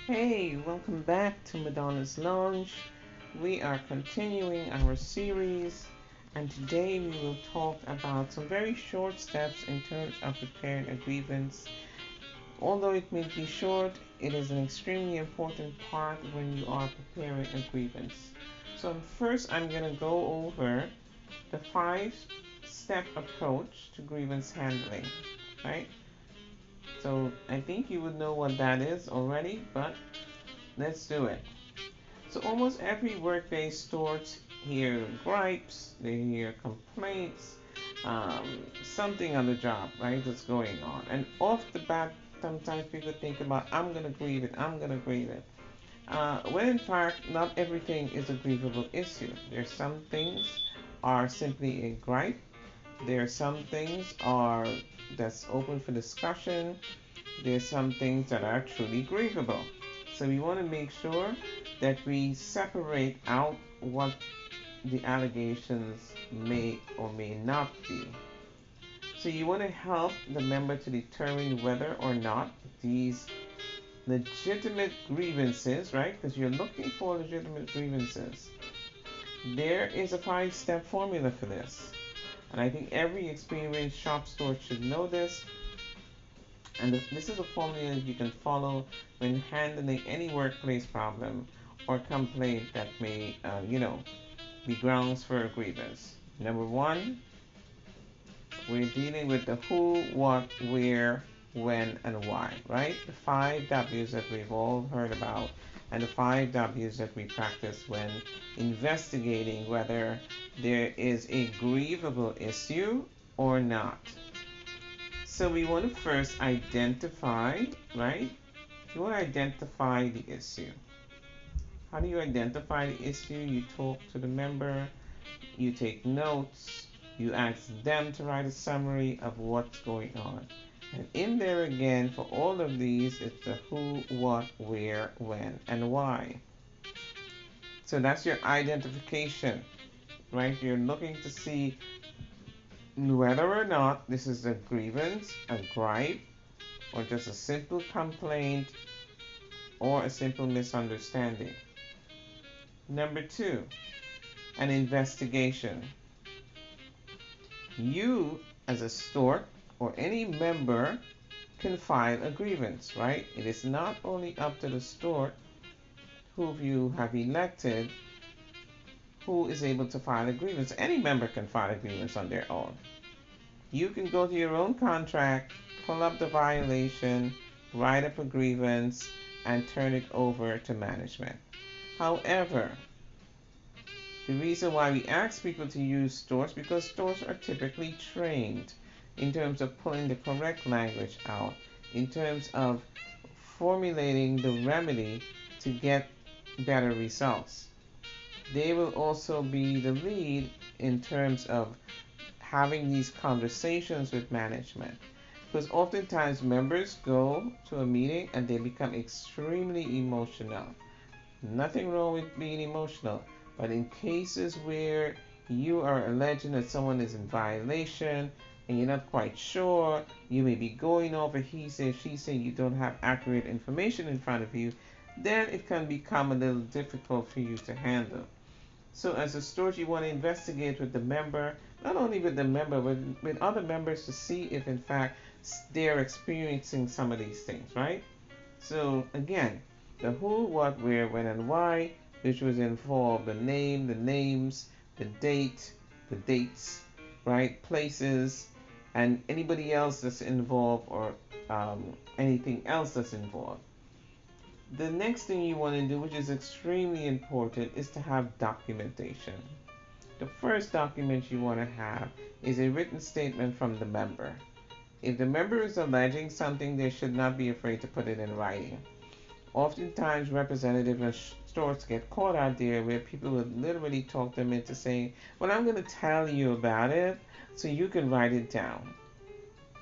Hey, welcome back to Madonna's Lounge. We are continuing our series, and today we will talk about some very short steps in terms of preparing a grievance. Although it may be short, it is an extremely important part when you are preparing a grievance. So, first, I'm going to go over the 5 step approach to grievance handling, right? So, I think you would know what that is already, but let's do it. So almost every workplace stores hear gripes, they hear complaints, something on the job, right, that's going on. And off the bat, sometimes people think about, I'm going to grieve it, I'm going to grieve it. When in fact, not everything is a grievable issue. There's some things are simply a gripe. There are some things are that's open for discussion. There's some things that are truly grievable. So we want to make sure that we separate out what the allegations may or may not be. So you want to help the member to determine whether or not these legitimate grievances, right? Because you're looking for legitimate grievances. There is a 5 step formula for this. And I think every experienced shop steward should know this. And this is a formula you can follow when handling any workplace problem or complaint that may, be grounds for a grievance. Number one, we're dealing with the who, what, where, when, and why, right? The 5 W's that we've all heard about, and the 5 W's that we practice when investigating whether there is a grievable issue or not. So we want to first identify, right? You want to identify the issue. How do you identify the issue? You talk to the member, you take notes, you ask them to write a summary of what's going on. And in there again, for all of these, it's the who, what, where, when, and why. So that's your identification, right? You're looking to see whether or not this is a grievance, a gripe, or just a simple complaint or a simple misunderstanding. Number two, an investigation. You, as a store or any member, can file a grievance, right? It is not only up to the store who you have elected who is able to file a grievance. Any member can file a grievance on their own. You can go to your own contract, pull up the violation, write up a grievance, and turn it over to management. However, the reason why we ask people to use stores because stores are typically trained in terms of pulling the correct language out, in terms of formulating the remedy to get better results. They will also be the lead in terms of having these conversations with management. Because oftentimes members go to a meeting and they become extremely emotional. Nothing wrong with being emotional, but in cases where you are alleging that someone is in violation and you're not quite sure, you may be going over he said, she said, you don't have accurate information in front of you, then it can become a little difficult for you to handle. So as a steward, you want to investigate with the member, not only with the member, but with other members to see if in fact they're experiencing some of these things, right? So again, the who, what, where, when, and why, which was involved the name, the names, the date, the dates, right? Places, and anybody else that's involved or anything else that's involved. The next thing you want to do, which is extremely important, is to have documentation. The first document you want to have is a written statement from the member. If the member is alleging something, they should not be afraid to put it in writing. Oftentimes, representatives and stores get caught out there where people would literally talk them into saying, well, I'm going to tell you about it so you can write it down.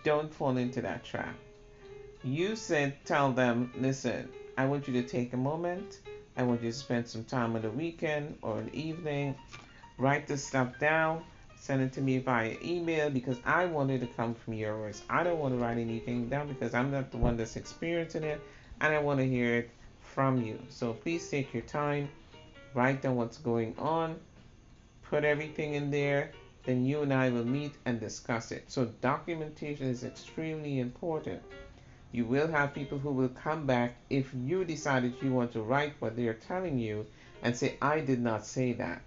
Don't fall into that trap. You said, tell them, listen, I want you to take a moment. I want you to spend some time on the weekend or an evening. Write this stuff down. Send it to me via email because I want it to come from your words. I don't want to write anything down because I'm not the one that's experiencing it, and I want to hear it from you. So please take your time, write down what's going on, put everything in there, then you and I will meet and discuss it. So documentation is extremely important. You will have people who will come back if you decided you want to write what they're telling you and say, I did not say that.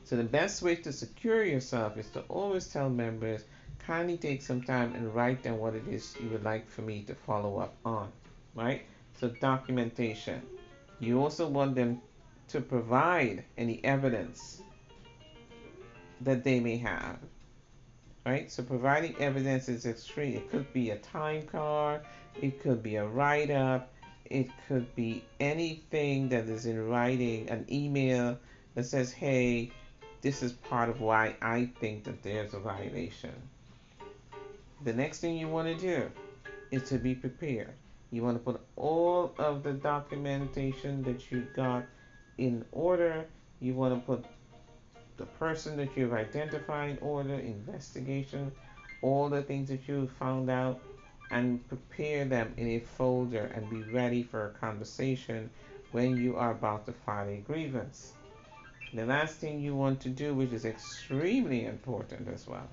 So the best way to secure yourself is to always tell members, kindly take some time and write down what it is you would like for me to follow up on, right? So documentation. You also want them to provide any evidence that they may have, right? So providing evidence is extreme. It could be a time card, it could be a write-up, it could be anything that is in writing, an email that says, hey, this is part of why I think that there's a violation. The next thing you want to do is to be prepared. You want to put all of the documentation that you got in order. You want to put the person that you've identified in order, investigation, all the things that you found out, and prepare them in a folder and be ready for a conversation when you are about to file a grievance. The last thing you want to do, which is extremely important as well,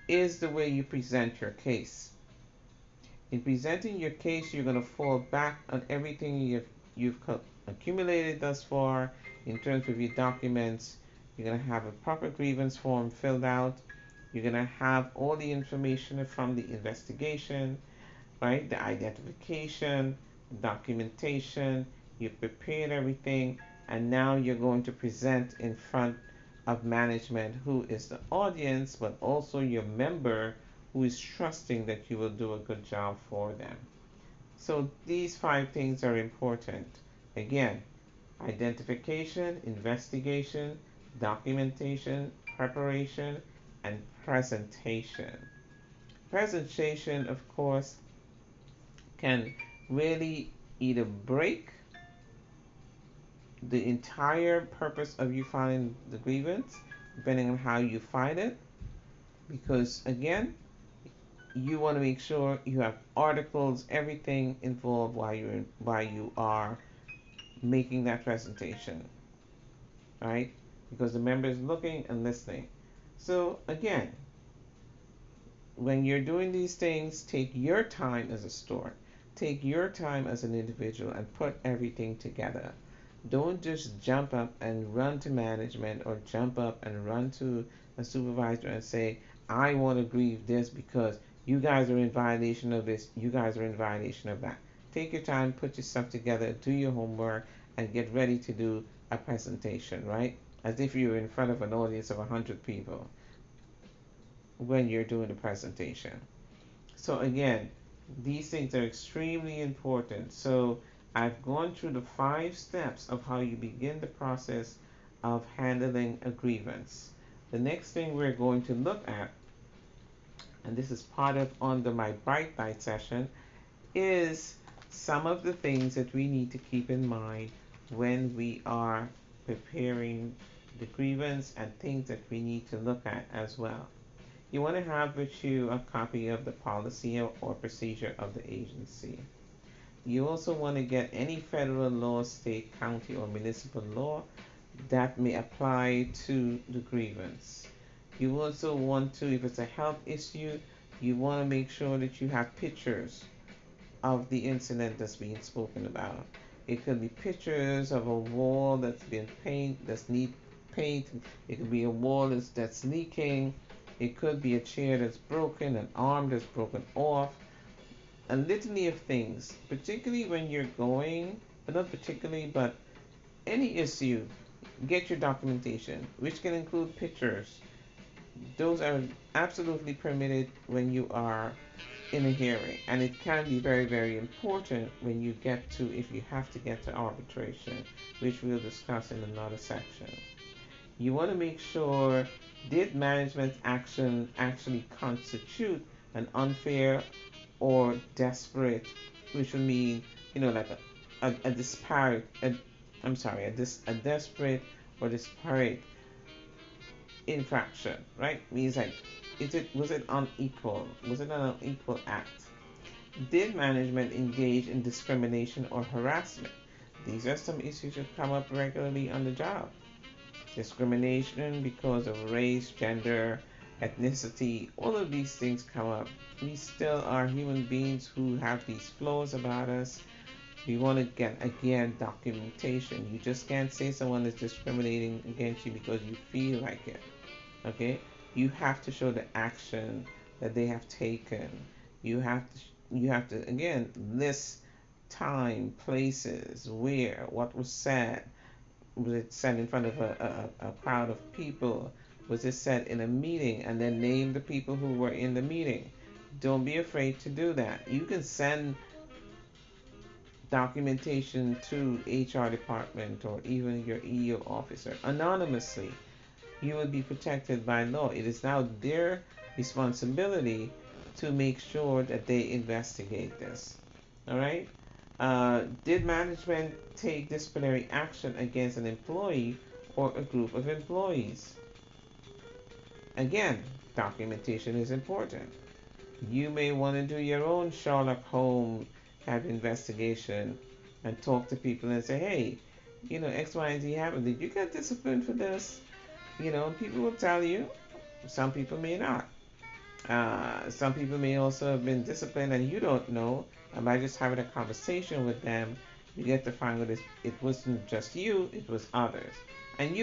is the way you present your case. In presenting your case, you're going to fall back on everything you've accumulated thus far in terms of your documents. You're going to have a proper grievance form filled out. You're going to have all the information from the investigation, right? The identification, documentation. You've prepared everything, and now you're going to present in front of management, who is the audience, but also your member who is trusting that you will do a good job for them. So these 5 things are important. Again, identification, investigation, documentation, preparation, and presentation. Presentation, of course, can really either break the entire purpose of you filing the grievance, depending on how you file it, because again, you want to make sure you have articles, everything involved while you are making that presentation, right? Because the member is looking and listening. So again, when you're doing these things, take your time as a store, take your time as an individual, and put everything together. Don't just jump up and run to management or jump up and run to a supervisor and say, I want to grieve this because you guys are in violation of this, you guys are in violation of that. Take your time, put yourself together, do your homework, and get ready to do a presentation, right? As if you're in front of an audience of 100 people when you're doing the presentation. So again, these things are extremely important. So I've gone through the 5 steps of how you begin the process of handling a grievance. The next thing we're going to look at, and this is part of under my Bright Light session, is some of the things that we need to keep in mind when we are preparing the grievance and things that we need to look at as well. You want to have with you a copy of the policy or procedure of the agency. You also want to get any federal law, state, county, or municipal law that may apply to the grievance. You also want to, if it's a health issue, you want to make sure that you have pictures of the incident that's being spoken about. It could be pictures of a wall that's been need paint. It could be a wall that's leaking. It could be a chair that's broken, an arm that's broken off, a litany of things, particularly when you're going, but not particularly, but any issue, get your documentation, which can include pictures. Those are absolutely permitted when you are in a hearing, and it can be very, very important when you get to, if you have to get to arbitration, which we'll discuss in another section. You want to make sure, did management's action actually constitute an unfair or desperate, which would mean, like a disparate, a desperate or disparate infraction, right? Means like, was it unequal? Was it an unequal act? Did management engage in discrimination or harassment? These are some issues that come up regularly on the job. Discrimination because of race, gender, ethnicity, all of these things come up. We still are human beings who have these flaws about us. We want to get, again, documentation. You just can't say someone is discriminating against you because you feel like it. Okay? You have to show the action that they have taken. You have to again list time, places, where, what was said. Was it said in front of a crowd of people? Was it said in a meeting? And then name the people who were in the meeting. Don't be afraid to do that. You can send documentation to HR department or even your EO officer anonymously. You will be protected by law. It is now their responsibility to make sure that they investigate this. All right? Did management take disciplinary action against an employee or a group of employees? Again, documentation is important. You may want to do your own Sherlock Holmes type investigation and talk to people and say, hey, X, Y, and Z happened. Did you get disciplined for this? People will tell you. Some people may not. Some people may also have been disciplined and you don't know. And by just having a conversation with them, you get to find out it wasn't just you, it was others. And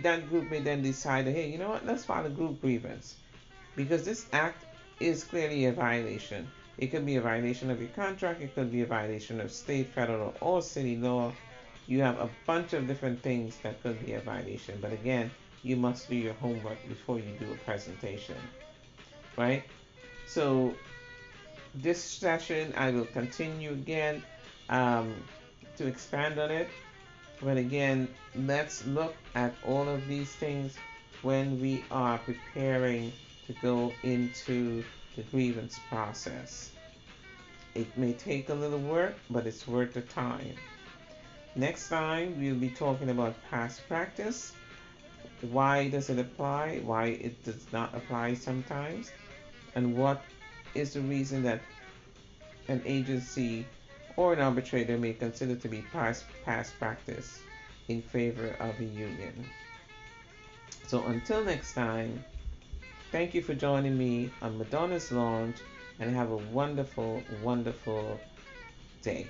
that group may then decide, hey, you know what, let's file a group grievance. Because this act is clearly a violation. It could be a violation of your contract, it could be a violation of state, federal, or city law. You have a bunch of different things that could be a violation. But again, you must do your homework before you do a presentation, right? So this session, I will continue again um, to expand on it. But again, let's look at all of these things when we are preparing to go into the grievance process. It may take a little work, but it's worth the time. Next time, we'll be talking about past practice. Why does it apply? Why it does not apply sometimes? And what is the reason that an agency or an arbitrator may consider to be past practice in favor of a union. So until next time, thank you for joining me on Madonna's Lounge and have a wonderful, wonderful day.